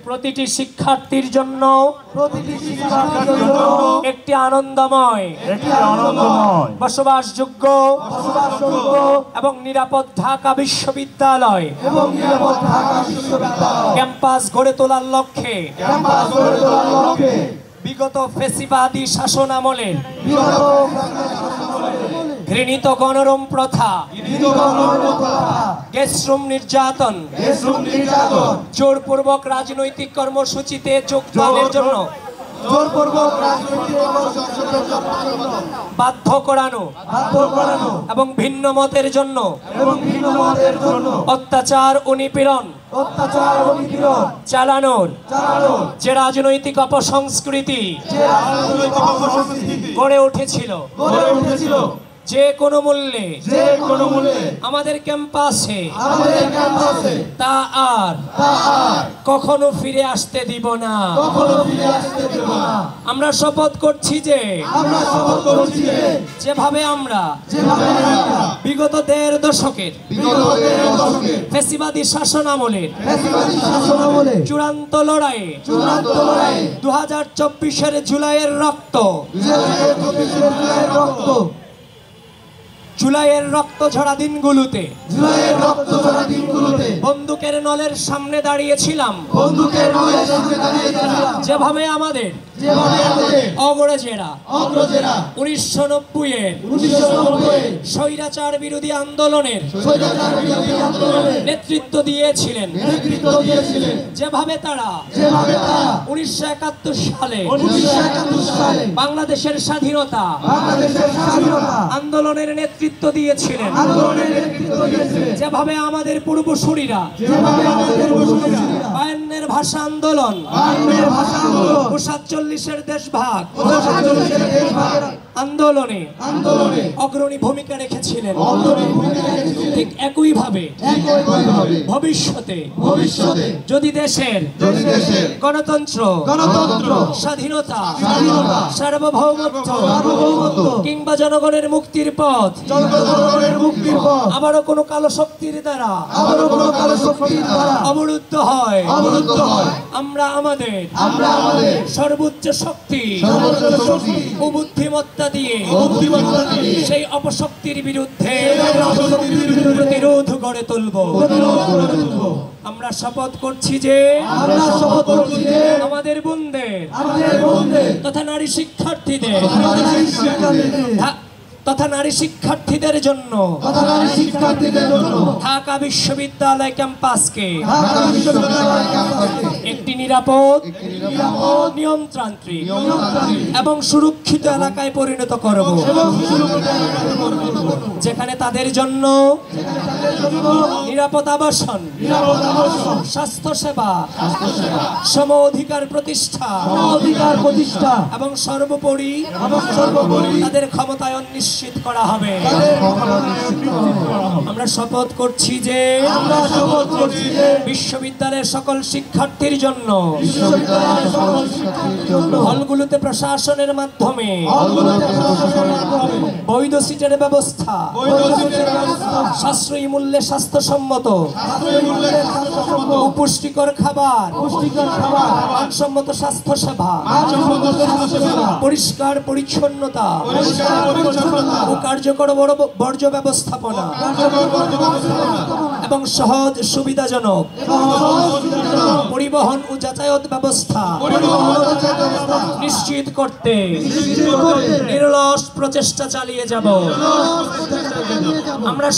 প্রতিটি শিক্ষার্থীর জন্য একটি আনন্দময় বসবাসযোগ্য এবং নিরাপদ ঢাকা বিশ্ববিদ্যালয় ক্যাম্পাস গড়ে তোলার লক্ষ্যে বিগত ফ্যাসিবাদী শাসন আমলের ঘৃণিত গণরম প্রথা, গেস্টরুম নির্যাতন, জোরপূর্বক রাজনৈতিক কর্মসূচিতে যোগদানের জন্য বাধ্য করানো এবং ভিন্ন মতের জন্য অত্যাচার ও নিপীড়ন চালানোর যে রাজনৈতিক অপসংস্কৃতি গড়ে উঠেছিল, যে কোনো মূল্যে আমাদের ক্যাম্পাসে তা আর কখনো ফিরে আসতে দিব না। আমরা শপথ করছি যে যেভাবে আমরা বিগত 1.5 দশকের ফ্যাসিবাদী শাসন আমলের চূড়ান্ত লড়াইয়ে 2024-এর জুলাইয়ের রক্ত ঝরা দিনগুলোতে বন্দুকের নলের সামনে দাঁড়িয়েছিলাম, যেভাবে আমাদের অগ্রজেরা 1990-এর স্বৈরাচার বিরোধী আন্দোলনের নেতৃত্ব দিয়েছিলেন, যেভাবে তারা 1971 সালে বাংলাদেশের স্বাধীনতা আন্দোলনের নেতৃত্ব দিয়েছিলেন, যেভাবে আমাদের পূর্বসূরীরা 52-এর ভাষা আন্দোলন, 47-এর দেশভাগ আন্দোলনে অগ্রণী ভূমিকা রেখেছিলেন। ঠিক একইভাবে ভবিষ্যতে যদি দেশের গণতন্ত্র, স্বাধীনতা, সার্বভৌমত্ব কিংবা জনগণের মুক্তির পথ আবারও কোনো কালো শক্তির দ্বারা অবরুদ্ধ হয়, আমরা আমাদের সর্বোচ্চ শক্তি ও বুদ্ধিমত্তা দিয়ে সেই অপশক্তির বিরুদ্ধে প্রতিরোধ গড়ে তুলব। আমরা শপথ করছি যে আমাদের বোনদের তথা নারী শিক্ষার্থীদের জন্য ঢাকা বিশ্ববিদ্যালয় ক্যাম্পাসকে একটি নিরাপদ, নিয়মতান্ত্রিক এবং সুরক্ষিত এলাকায় পরিণত করব, যেখানে তাদের জন্য নিরাপদ আবাসন, স্বাস্থ্যসেবা, সম অধিকার প্রতিষ্ঠা এবং সর্বোপরি তাদের ক্ষমতায়ন নিশ্চিত করা হবে। আমরা শপথ করছি যে বিশ্ববিদ্যালয়ের সকল শিক্ষার্থীর জন্য হলগুলোতে প্রশাসনের মাধ্যমে বৈধ সিটের ব্যবস্থা, সাশ্রয়ী মূল্যে স্বাস্থ্যসম্মত ও পুষ্টিকর খাবার, মানসম্মত স্বাস্থ্যসেবা, পরিষ্কার পরিচ্ছন্নতা ও কার্যকর বর্জ্য ব্যবস্থাপনা এবং সহজ সুবিধাজনক পরিবহন ও যাতায়াত ব্যবস্থা নিশ্চিত করতে নিরলস প্রচেষ্টা চালিয়ে যাব। আমরা